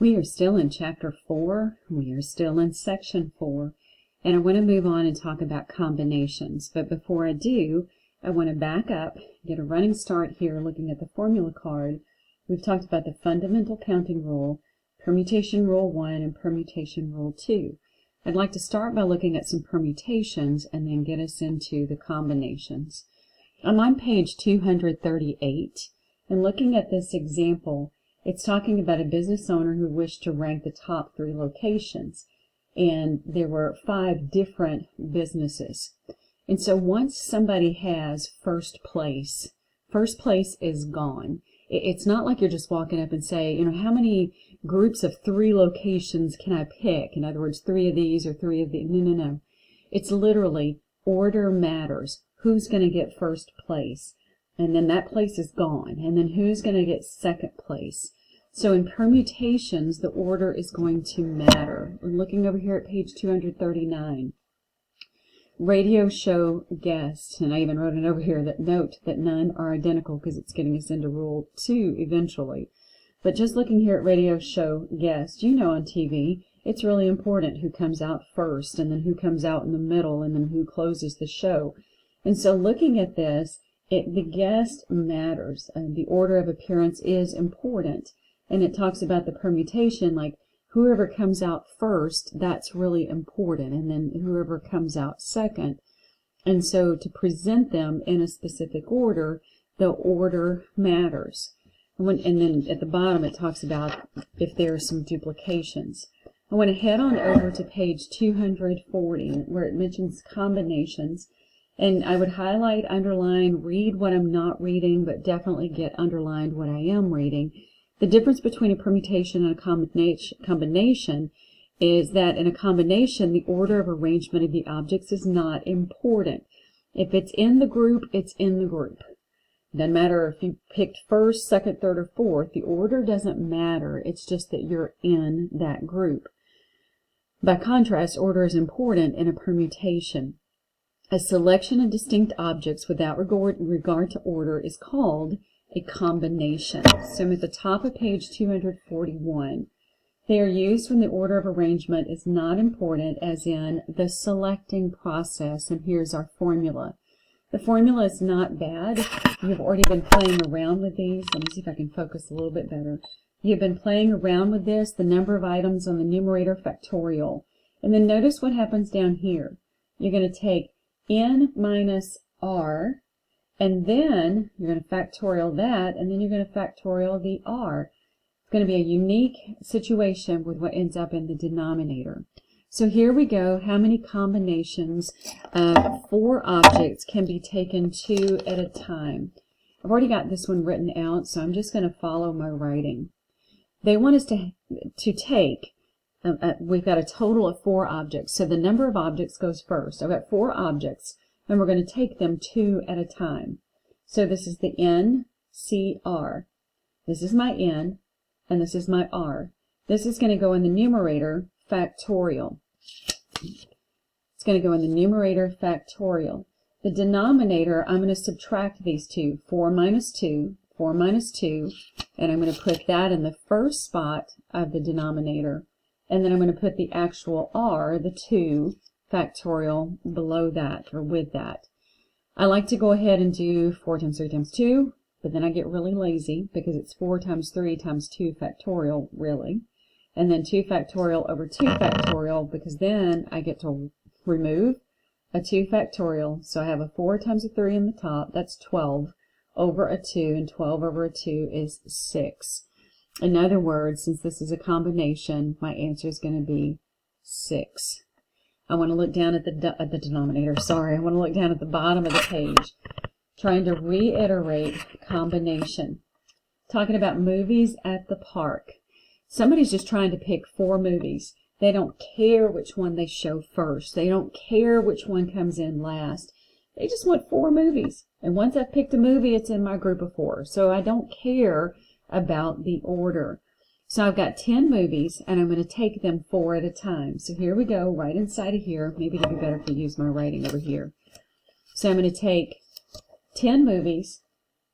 We are still in Chapter 4. We are still in Section 4. And I want to move on and talk about combinations. But before I do, I want to back up, get a running start here looking at the formula card. We've talked about the fundamental counting rule, permutation rule 1, and permutation rule 2. I'd like to start by looking at some permutations and then get us into the combinations. I'm on page 238, and looking at this example, it's talking about a business owner who wished to rank the top 3 locations, and there were 5 different businesses. And so once somebody has first place is gone. It's not like you're just walking up and say, how many groups of 3 locations can I pick? In other words, 3 of these or 3 of these. No. It's literally order matters. Who's going to get first place? And then that place is gone. And then who's going to get second place? So in permutations, the order is going to matter. We're looking over here at page 239. Radio show guest, and I even wrote it over here that note that none are identical because it's getting us into rule 2 eventually. But just looking here at radio show guest, on TV, it's really important who comes out first, and then who comes out in the middle, and then who closes the show. And so looking at this, the guest matters, and the order of appearance is important. And it talks about the permutation, like whoever comes out first, that's really important, and then whoever comes out second. And so to present them in a specific order, the order matters. And then at the bottom it talks about if there are some duplications. I want to head on over to page 240 where it mentions combinations. And I would highlight, underline, read what I'm not reading, but definitely get underlined what I am reading. The difference between a permutation and a combination is that in a combination, the order of arrangement of the objects is not important. If it's in the group, it's in the group. Doesn't matter if you picked first, second, third, or fourth. The order doesn't matter. It's just that you're in that group. By contrast, order is important in a permutation. A selection of distinct objects without regard to order is called a combination. So I'm at the top of page 241. They are used when the order of arrangement is not important, as in the selecting process. And here's our formula. The formula is not bad. You've already been playing around with these. Let me see if I can focus a little bit better. You've been playing around with this, the number of items on the numerator factorial. And then notice what happens down here. You're going to take n minus r, and then you're going to factorial that, and then you're going to factorial the r. It's going to be a unique situation with what ends up in the denominator. So here we go. How many combinations of 4 objects can be taken 2 at a time? I've already got this one written out, so I'm just going to follow my writing. They want us to take, we've got a total of 4 objects. So the number of objects goes first. I've got 4 objects. And we're going to take them 2 at a time. So this is the N, C, R. This is my N, and this is my R. This is going to go in the numerator factorial. It's going to go in the numerator factorial. The denominator, I'm going to subtract these two. 4 minus 2, 4 minus 2, and I'm going to put that in the first spot of the denominator. And then I'm going to put the actual R, the 2, factorial below that or with that. I like to go ahead and do 4 times 3 times 2, but then I get really lazy because it's 4 times 3 times 2 factorial, really. And then 2 factorial over 2 factorial, because then I get to remove a 2 factorial. So I have a 4 times a 3 in the top, that's 12 over a 2, and 12 over a 2 is 6. In other words, since this is a combination, my answer is going to be 6. I want to look down at the denominator. Sorry, I want to look down at the bottom of the page. Trying to reiterate combination. Talking about movies at the park. Somebody's just trying to pick 4 movies. They don't care which one they show first. They don't care which one comes in last. They just want 4 movies. And once I've picked a movie, it's in my group of 4. So I don't care about the order. So I've got 10 movies, and I'm going to take them 4 at a time. So here we go, right inside of here. Maybe it'd be better if I use my writing over here. So I'm going to take 10 movies.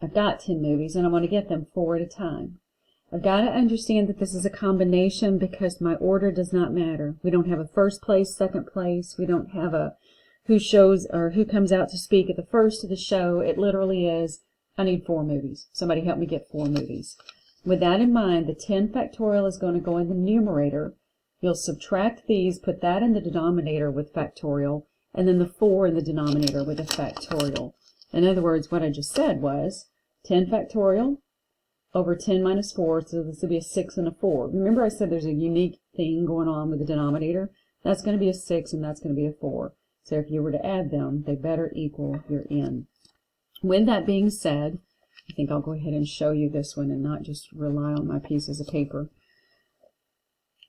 I've got 10 movies, and I want to get them 4 at a time. I've got to understand that this is a combination because my order does not matter. We don't have a first place, second place. We don't have a who shows or who comes out to speak at the first of the show. It literally is, I need 4 movies. Somebody help me get 4 movies. With that in mind, the 10 factorial is going to go in the numerator. You'll subtract these, put that in the denominator with factorial, and then the 4 in the denominator with a factorial. In other words, what I just said was 10 factorial over 10 minus 4, so this will be a 6 and a 4. Remember I said there's a unique thing going on with the denominator? That's going to be a 6 and that's going to be a 4. So if you were to add them, they better equal your n. With that being said, I think I'll go ahead and show you this one and not just rely on my pieces of paper.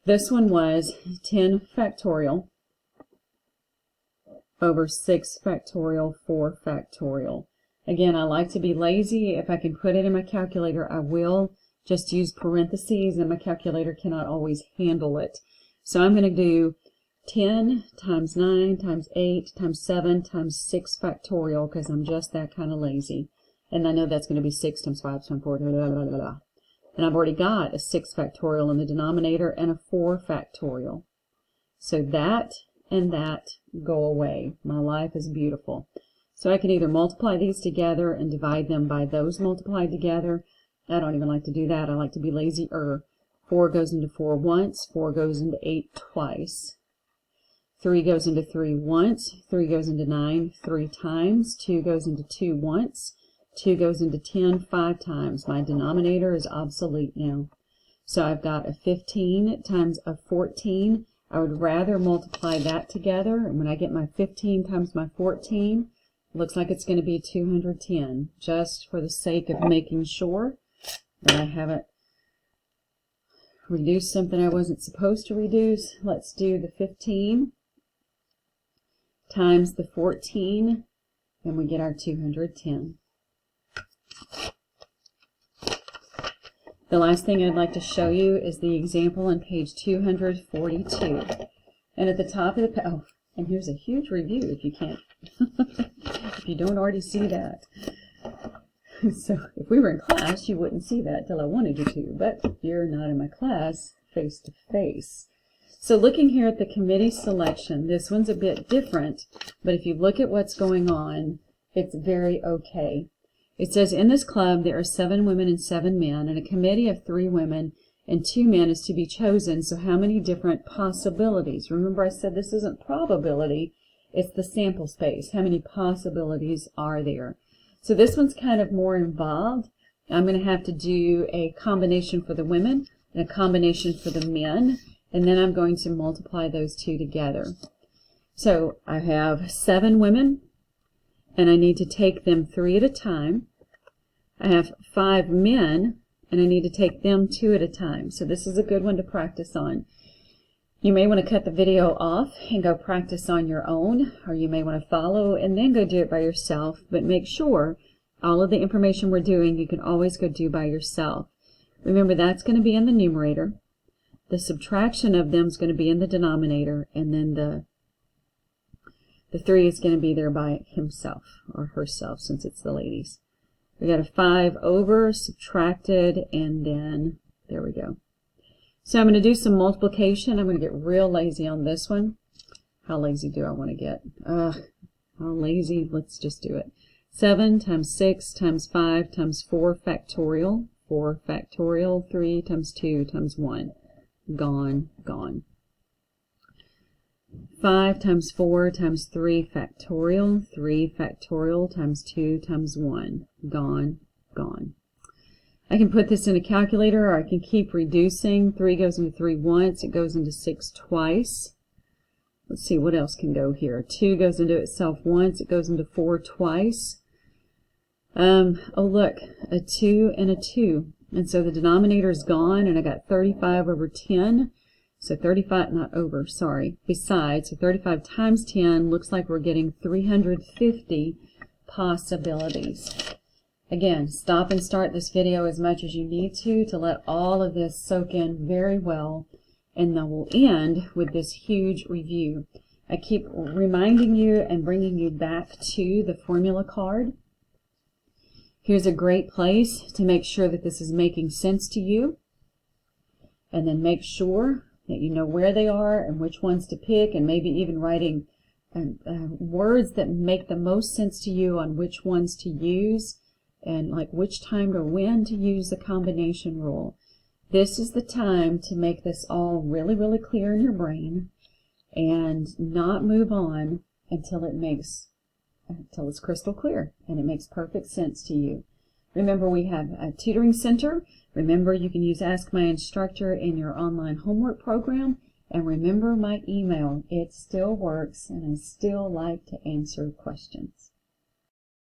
This one was 10 factorial over 6 factorial, 4 factorial. Again, I like to be lazy. If I can put it in my calculator, I will. Just use parentheses, and my calculator cannot always handle it. So I'm going to do 10 times 9 times 8 times 7 times 6 factorial because I'm just that kind of lazy. And I know that's going to be 6 times 5 times 4, blah, blah, blah, blah. And I've already got a 6 factorial in the denominator and a 4 factorial. So that and that go away. My life is beautiful. So I can either multiply these together and divide them by those multiplied together. I don't even like to do that. I like to be lazier. 4 goes into 4 once. 4 goes into 8 twice. 3 goes into 3 once. 3 goes into 9 3 times. 2 goes into 2 once. 2 goes into 10 5 times. My denominator is obsolete now. So I've got a 15 times a 14. I would rather multiply that together. And when I get my 15 times my 14, it looks like it's going to be 210. Just for the sake of making sure that I haven't reduced something I wasn't supposed to reduce. Let's do the 15 times the 14, and we get our 210. The last thing I'd like to show you is the example on page 242. And at the top of the oh, and here's a huge review if you can't, if you don't already see that. So if we were in class, you wouldn't see that till I wanted you to, but you're not in my class face to face. So looking here at the committee selection, this one's a bit different, but if you look at what's going on, it's very okay. It says, in this club, there are 7 women and 7 men, and a committee of 3 women and 2 men is to be chosen. So how many different possibilities? Remember I said this isn't probability, it's the sample space. How many possibilities are there? So this one's kind of more involved. I'm going to have to do a combination for the women and a combination for the men, and then I'm going to multiply those two together. So I have 7 women, and I need to take them 3 at a time. I have 5 men, and I need to take them 2 at a time. So this is a good one to practice on. You may want to cut the video off and go practice on your own, or you may want to follow and then go do it by yourself, but make sure all of the information we're doing you can always go do by yourself. Remember, that's going to be in the numerator. The subtraction of them is going to be in the denominator, and then the 3 is going to be there by himself or herself, since it's the ladies. We got a 5 over, subtracted, and then there we go. So I'm going to do some multiplication. I'm going to get real lazy on this one. How lazy do I want to get? How lazy? Let's just do it. 7 times 6 times 5 times 4 factorial. 4 factorial. 3 times 2 times 1. Gone, gone. 5 times 4 times 3 factorial. 3 factorial times 2 times 1. Gone, gone. I can put this in a calculator, or I can keep reducing. 3 goes into 3 once. It goes into 6 twice. Let's see what else can go here. 2 goes into itself once. It goes into 4 twice. Oh, look, a 2 and a 2. And so the denominator is gone, and I got 35 over 10. So 35, not over, sorry, besides. So 35 times 10 looks like we're getting 350 possibilities. Again, stop and start this video as much as you need to let all of this soak in very well, and then we'll end with this huge review. I keep reminding you and bringing you back to the formula card. Here's a great place to make sure that this is making sense to you. and then make sure that you know where they are and which ones to pick, and maybe even writing words that make the most sense to you on which ones to use, and like which time or when to use the combination rule. This is the time to make this all really, really clear in your brain and not move on until it's crystal clear and it makes perfect sense to you. Remember, we have a tutoring center. Remember, you can use Ask My Instructor in your online homework program. And remember my email. It still works, and I still like to answer questions.